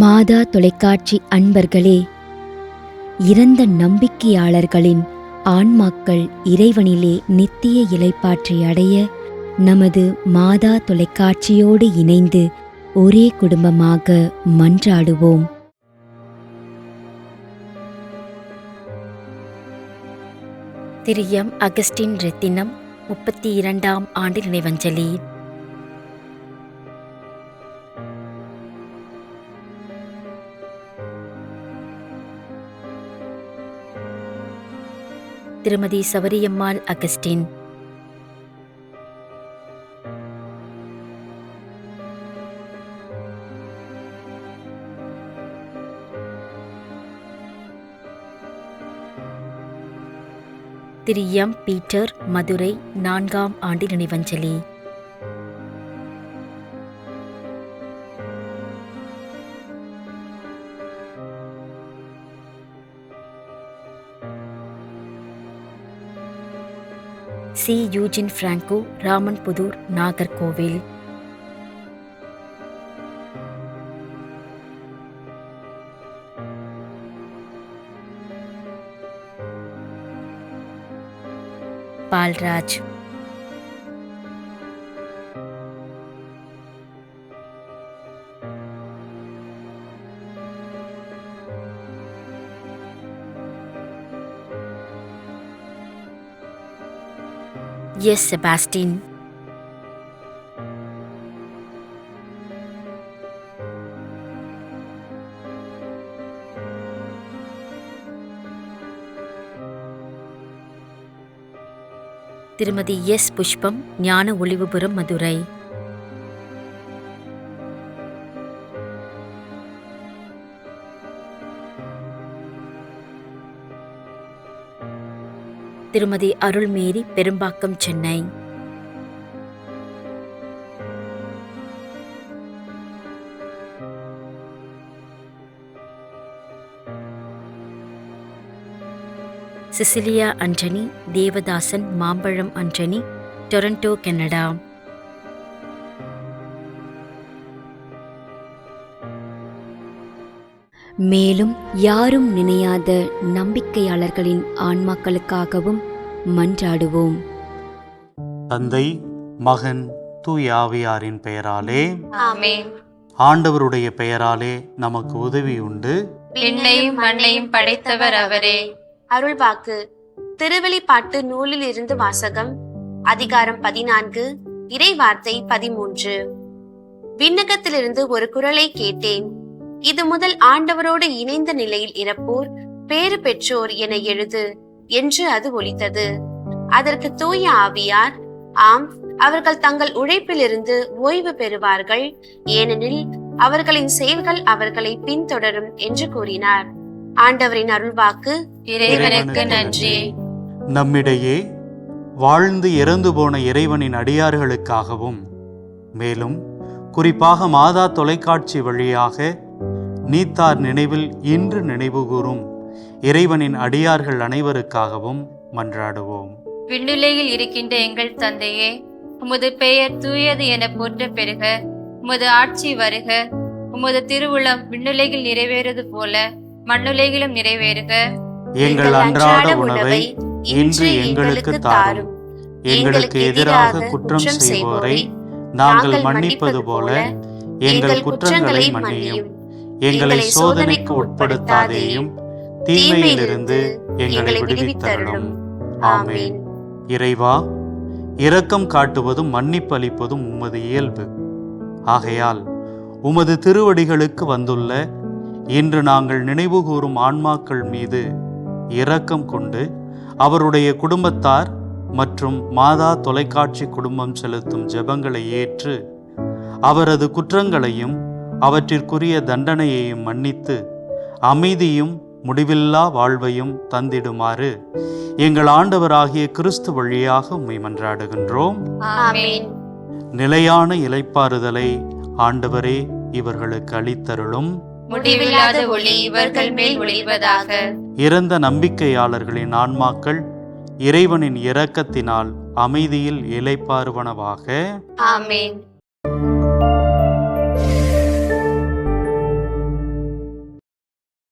மாதா தொலைக்காட்சி அன்பர்களே, இறந்த நம்பிக்கையாளர்களின் ஆன்மாக்கள் இறைவனிலே நித்திய இளைப்பாற்றி அடைய நமது மாதா தொலைக்காட்சியோடு இணைந்து ஒரே குடும்பமாக மன்றாடுவோம். திரு எம். அகஸ்டின் ரெத்தினம் 32ஆம் ஆண்டு நினைவஞ்சலி. திருமதி சவரியம்மாள் அகஸ்டின். திரு எம். பீட்டர், மதுரை 4ஆம் ஆண்டு நினைவஞ்சலி. சி. யூஜின் பிராங்கோ, ராமன்புதூர், நாகர்கோவில். பால்ராஜ். எஸ். செபாஸ்டின். திருமதி எஸ். புஷ்பம், ஞான ஒளிவுபுரம், மதுரை. திருமதி அருள்மேரி, பெரும்பாக்கம், சென்னை. சிசிலியா அஞ்சனி, தேவதாசன், மாம்பழம் அஞ்சனி, டொரண்டோ, கனடா. மேலும் யாரும் நினையாத நம்பிக்கையாளர்களின் ஆன்மாக்களுக்காகவும் மன்றாடுவோம். தந்தை, மகன், தூய ஆவியாரின் பெயராலே ஆமென். ஆண்டவருடைய பெயராலே நமக்கு உதவி உண்டு. விண்ணையும் மண்ணையும் படைத்தவர் அவரே. அருள்வாக்கு. திருவெளிப்பாட்டு நூலில் இருந்து வாசகம். அதிகாரம் 14, இறை வார்த்தை 13. விண்ணகத்திலிருந்து ஒரு குரலை கேட்டேன். இது முதல் ஆண்டவரோடு இணைந்த நிலையில் இறப்போர் பேறு பெற்றோர் என எழுது என்று அது ஒலித்தது. அதற்கு தூய ஆவியார், ஆம், அவர்கள் தங்கள் உழைப்பிலிருந்து ஓய்வு பெறுவார்கள், ஏனெனில் அவர்களின் செயல்கள் அவர்களை பின்தொடரும் என்று கூறினார். ஆண்டவரின் அருள்வாக்கு. இறைவனுக்கு நன்றி. நம்மிடையே வாழ்ந்து இறந்து போன இறைவனின் அடியார்களுக்காகவும், மேலும் குறிப்பாக மாதா தொலைக்காட்சி வழியாக நீத்தார் நினைவில் இன்று நினைவுகூரும் இறைவனின் அடியார்கள் அனைவருக்காகவும் மன்றாடுவோம். விண்ணுலகில் இருக்கின்ற எங்கள் தந்தையே, உமது பெயர் தூயது என போற்ற பெறுக. உமது ஆட்சி வருக. உமது திருவுளம் விண்ணுலகில் நிறைவேறுவது போல மண்ணுலகிலும் நிறைவேறுக. எங்கள் அன்றாட உணவை இன்று எங்களுக்கு தாரும். எங்களுக்கு எதிராக குற்றம் செய்வோரை நாங்கள் மன்னிப்பது போல எங்கள் குற்றங்களை மன்னியும். எங்களை சோதனைக்கு உட்படுத்தாதேயும், தீமையிலிருந்து எங்களை விடுவித்தருளும். ஆமென். இறைவா, இரக்கம் காட்டுவதும் மன்னிப்பு அளிப்பதும் உமது இயல்பு. ஆகையால் உமது திருவடிகளுக்கு வந்துள்ள இன்று நாங்கள் நினைவுகூரும் ஆன்மாக்கள் மீது இரக்கம் கொண்டு அவருடைய குடும்பத்தார் மற்றும் மாதா தொலைக்காட்சி குடும்பம் செலுத்தும் ஜெபங்களை ஏற்று அவரது குற்றங்களையும் அவற்றிற்குரிய தண்டனையையும் மன்னித்து அமைதியும் முடிவில்லா வாழ்வையும் தந்திடுமாறு எங்கள் ஆண்டவராகிய கிறிஸ்து வழியாக உம்மை மன்றாடுகின்றோம். ஆமென். நிலையான இளைப்பாறுதலை ஆண்டவரே இவர்களுக்கு அளித்தருளும். முடிவில்லாத ஒளி இவர்கள் மேல் ஒளிர்வதாக. இறந்த நம்பிக்கையாளர்களின் ஆன்மாக்கள் இறைவனின் இரக்கத்தினால் அமைதியில் இளைப்பாறுவனவாக. ஆமென்.